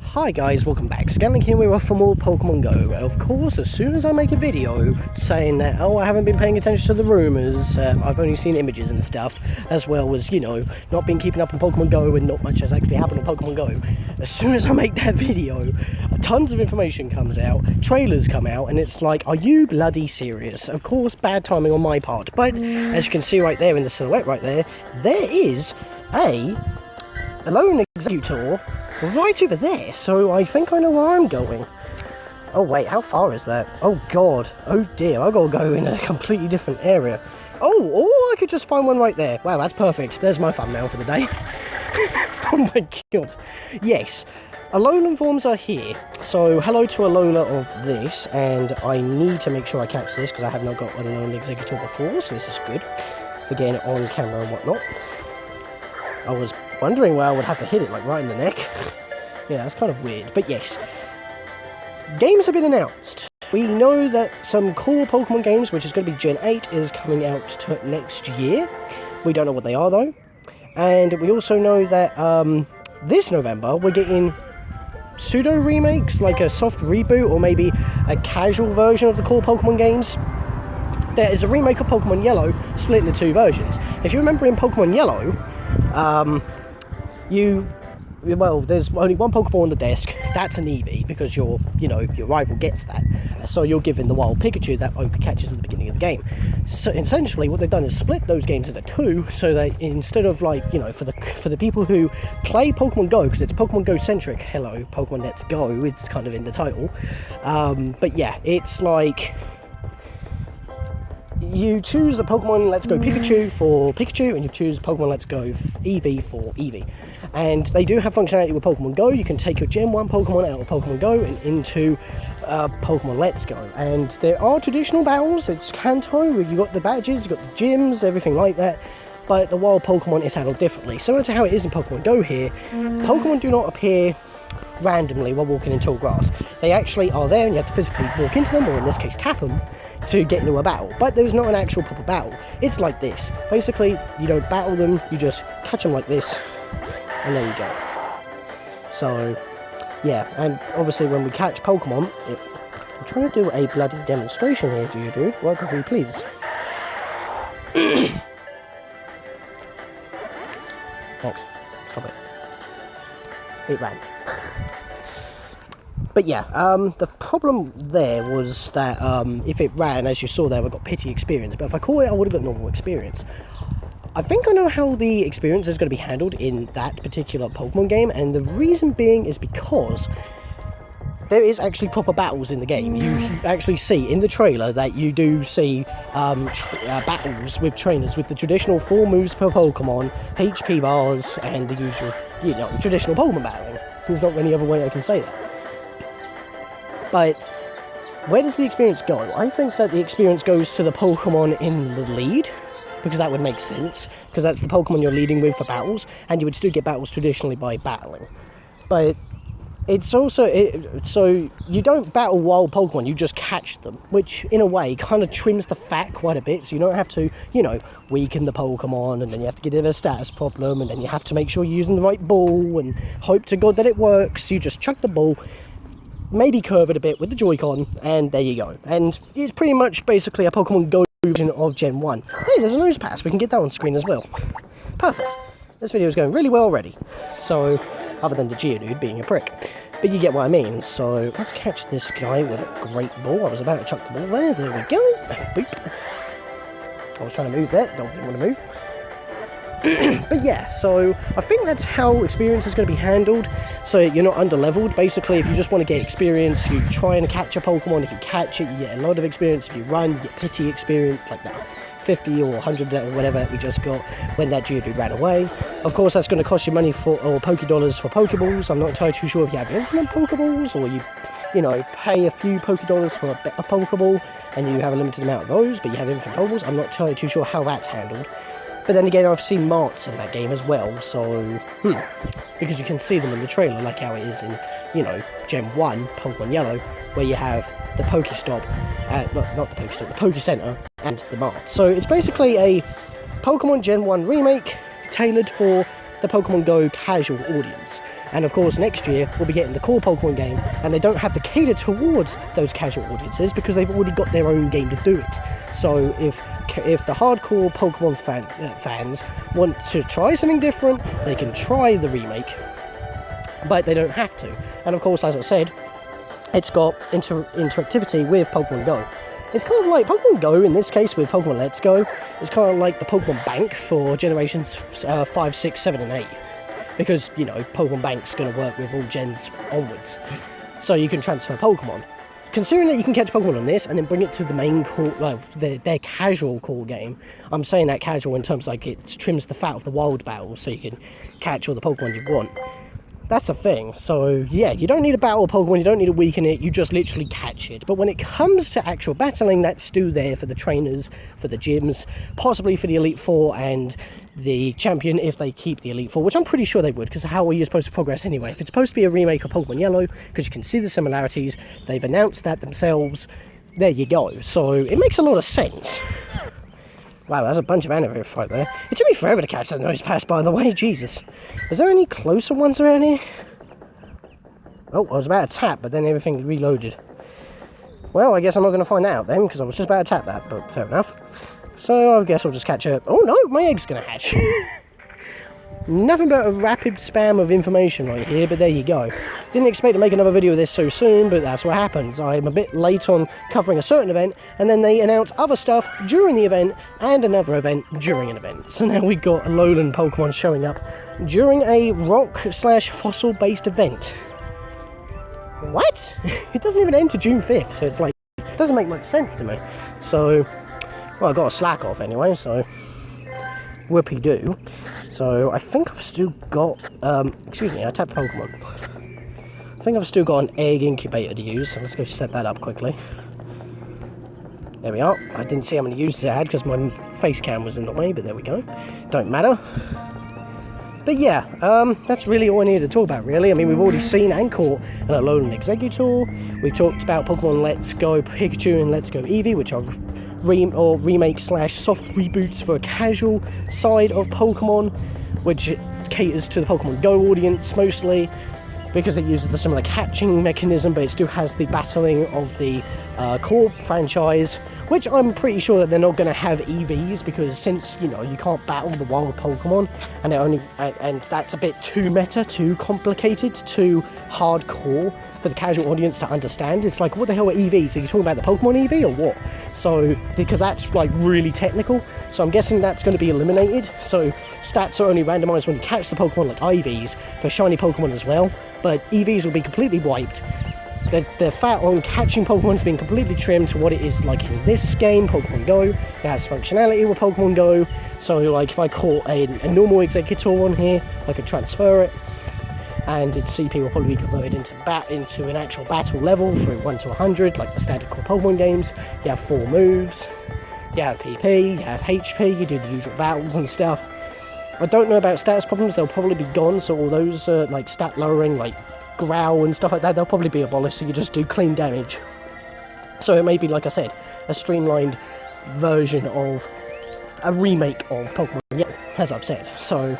Hi guys, welcome back. Scatlink here, we're off for more Pokemon Go. Of course, as soon as I make a video saying that, oh, I haven't been paying attention to the rumours, I've only seen images and stuff, as well as, not been keeping up on Pokemon Go and not much has actually happened on Pokemon Go. As soon as I make that video, tons of information comes out, trailers come out, and it's like, are you bloody serious? Of course, bad timing on my part, but as you can see right there in the silhouette right there, there is a Alola Executor right over there, so I think I know where I'm going. Oh wait, how far is that? Oh god, oh dear, I gotta go in a completely different area. Oh, I could just find one right there. Wow, that's perfect. There's my thumbnail for the day. Oh my god. Yes, Alolan forms are here. So hello to Alola of this, and I need to make sure I catch this because I have not got an Alolan Executor before, so this is good for getting it on camera and whatnot. I was wondering where I would have to hit it, like right in the neck. Yeah, that's kind of weird, but yes. Games have been announced. We know that some cool Pokemon games, which is going to be Gen 8, is coming out next year. We don't know what they are though. And we also know that this November we're getting pseudo remakes, like a soft reboot or maybe a casual version of the core Pokemon games. There is a remake of Pokemon Yellow split into two versions. If you remember in Pokemon Yellow, there's only one Pokemon on the desk. That's an Eevee, because your rival gets that. So you're given the wild Pikachu that Oka catches at the beginning of the game. So essentially, what they've done is split those games into two, so that instead of for the people who play Pokemon Go, because it's Pokemon Go centric. Hello, Pokemon Let's Go. It's kind of in the title. But yeah, it's like, you choose the Pokemon Let's Go Pikachu for Pikachu, and you choose Pokemon Let's Go Eevee for Eevee. And they do have functionality with Pokemon Go. You can take your Gen 1 Pokemon out of Pokemon Go and into Pokemon Let's Go. And there are traditional battles. It's Kanto, where you got the badges, you got the gyms, everything like that. But the wild Pokemon is handled differently. Similar to how it is in Pokemon Go here, Pokemon do not appear randomly while walking in tall grass. They actually are there, and you have to physically walk into them, or in this case tap them, to get into a battle. But there's not an actual proper battle. It's like this. Basically, you don't battle them, you just catch them like this, and there you go. So, yeah, and obviously when we catch Pokemon, I'm trying to do a bloody demonstration here, Geodude. Work with me, please. Thanks. Stop it. It ran. But yeah, the problem there was that if it ran, as you saw there, I got pity experience. But if I caught it, I would have got normal experience. I think I know how the experience is going to be handled in that particular Pokemon game. And the reason being is because there is actually proper battles in the game. You actually see in the trailer that you do see battles with trainers with the traditional 4 moves per Pokemon, HP bars, and the usual, traditional Pokemon battling. There's not any other way I can say that. But where does the experience go? I think that the experience goes to the Pokemon in the lead, because that would make sense, because that's the Pokemon you're leading with for battles, and you would still get battles traditionally by battling. But it's also, so you don't battle wild Pokemon, you just catch them, which in a way kind of trims the fat quite a bit, so you don't have to, weaken the Pokemon, and then you have to get in a status problem, and then you have to make sure you're using the right ball, and hope to God that it works. You just chuck the ball, maybe curve it a bit with the Joy-Con, and there you go. And it's pretty much basically a Pokemon Go version of Gen 1. Hey, there's a nose pass, we can get that on screen as well. Perfect. This video is going really well already. So, other than the Geodude being a prick. But you get what I mean. So, let's catch this guy with a great ball. I was about to chuck the ball there. There we go. Boop. I was trying to move there. Didn't want to move. But yeah, so I think that's how experience is going to be handled. So you're not under-leveled. Basically, if you just want to get experience, you try and catch a Pokemon. If you catch it, you get a lot of experience. If you run, you get pity experience, like that 50 or 100 or whatever we just got when that Geodude ran away. Of course, that's going to cost you money or Pokédollars for Pokeballs. I'm not entirely too sure if you have infinite Pokeballs, or you pay a few Pokédollars for a better Pokeball, and you have a limited amount of those, but you have infinite Pokeballs. I'm not entirely too sure how that's handled. But then again, I've seen marts in that game as well, so, because you can see them in the trailer, like how it is in, Gen 1, Pokemon Yellow, where you have the Pokestop, not the Pokestop, the Pokecenter, and the mart. So it's basically a Pokemon Gen 1 remake, tailored for the Pokemon Go casual audience. And of course, next year we'll be getting the core Pokemon game, and they don't have to cater towards those casual audiences because they've already got their own game to do it. So if the hardcore Pokemon fans want to try something different, they can try the remake, but they don't have to. And of course, as I said, it's got interactivity with Pokemon Go. It's kind of like Pokemon Go, in this case with Pokemon Let's Go, it's kind of like the Pokemon Bank for generations 5, 6, 7 and 8. Because, you know, Pokemon Bank's going to work with all gens onwards. So you can transfer Pokemon. Considering that you can catch Pokemon on this and then bring it to the main core, their casual core game. I'm saying that casual in terms like it trims the fat of the wild battle so you can catch all the Pokemon you want. That's a thing. So yeah, you don't need a battle Pokemon, you don't need to weaken it, you just literally catch it. But when it comes to actual battling, that's still there for the trainers, for the gyms, possibly for the Elite Four and the champion if they keep the Elite Four, which I'm pretty sure they would, because how are you supposed to progress anyway? If it's supposed to be a remake of Pokemon Yellow, because you can see the similarities, they've announced that themselves, there you go. So it makes a lot of sense. Wow, that's a bunch of animals right there. It took me forever to catch that nose pass, by the way, Jesus. Is there any closer ones around here? Oh, I was about to tap, but then everything reloaded. Well, I guess I'm not going to find that out then, because I was just about to tap that, but fair enough. So I guess I'll just catch up. Oh no, my egg's going to hatch. Nothing but a rapid spam of information right here, but there you go. Didn't expect to make another video of this so soon, but that's what happens. I'm a bit late on covering a certain event, and then they announce other stuff during the event, and another event during an event. So now we've got Alolan Pokemon showing up during a rock/fossil-based event. What? It doesn't even enter June 5th, so it's like, it doesn't make much sense to me. So, well, I got a slack off anyway, so whoopee-doo. So I think I've still got, excuse me, I tapped Pokemon. I think I've still got an egg incubator to use, so let's go set that up quickly. There we are. I didn't see how many uses it had because my face cam was in the way, but there we go. Don't matter. But yeah, that's really all I needed to talk about, really. I mean, we've already seen and caught an Alolan Executor. We've talked about Pokemon Let's Go Pikachu and Let's Go Eevee, which are remake/soft reboots for a casual side of Pokemon, which caters to the Pokemon Go audience mostly, because it uses the similar catching mechanism, but it still has the battling of the core franchise, which I'm pretty sure that they're not going to have EVs, because since, you know, you can't battle the wild Pokemon, and and that's a bit too meta, too complicated, too hardcore for the casual audience to understand. It's like, what the hell are EVs? Are you talking about the Pokemon EV or what? So, because that's like really technical, so I'm guessing that's going to be eliminated. So stats are only randomized when you catch the Pokemon, like IVs, for shiny Pokemon as well, but EVs will be completely wiped. The fat on catching Pokemon has been completely trimmed to what it is like in this game, Pokemon Go. It has functionality with Pokemon Go, so like if I caught a normal Executor on here, I could transfer it, and its CP will probably be converted into an actual battle level from 1 to 100, like the standard core Pokemon games. You have 4 moves, you have PP, you have HP, you do the usual battles and stuff. I don't know about status problems, they'll probably be gone, so all those like stat lowering, like growl and stuff like that, they'll probably be abolished, so you just do clean damage. So it may be, like I said, a streamlined version of a remake of Pokemon, yeah, as I've said. So,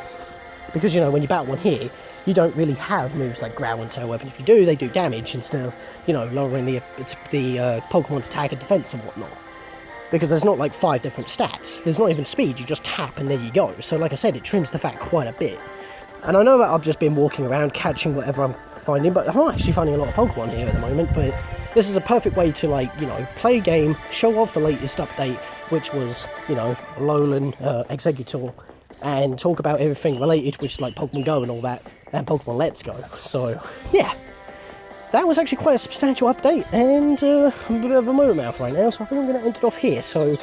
because, you know, when you battle one here, you don't really have moves like growl and tail weapon. If you do, they do damage instead of, you know, lowering the Pokemon's attack and defense and whatnot. Because there's not like 5 different stats, there's not even speed, you just tap and there you go. So like I said, it trims the fat quite a bit. And I know that I've just been walking around catching whatever I'm finding, but I'm not actually finding a lot of Pokemon here at the moment. But this is a perfect way to, like, you know, play a game, show off the latest update, which was, you know, Alolan Executor, and talk about everything related, which is like Pokemon Go and all that, and Pokemon Let's Go. So yeah, that was actually quite a substantial update, and I'm a bit of a motor mouth right now, so I think I'm going to end it off here. So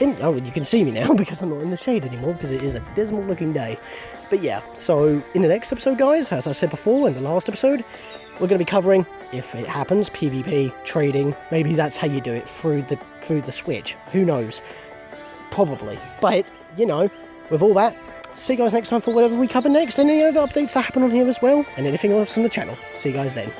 oh, you can see me now because I'm not in the shade anymore, because it is a dismal looking day. But yeah, so in the next episode, guys, as I said before in the last episode, we're going to be covering, if it happens, PvP, trading. Maybe that's how you do it, through the Switch. Who knows? Probably. But, you know, with all that, see you guys next time for whatever we cover next, and any other updates that happen on here as well, and anything else on the channel. See you guys then.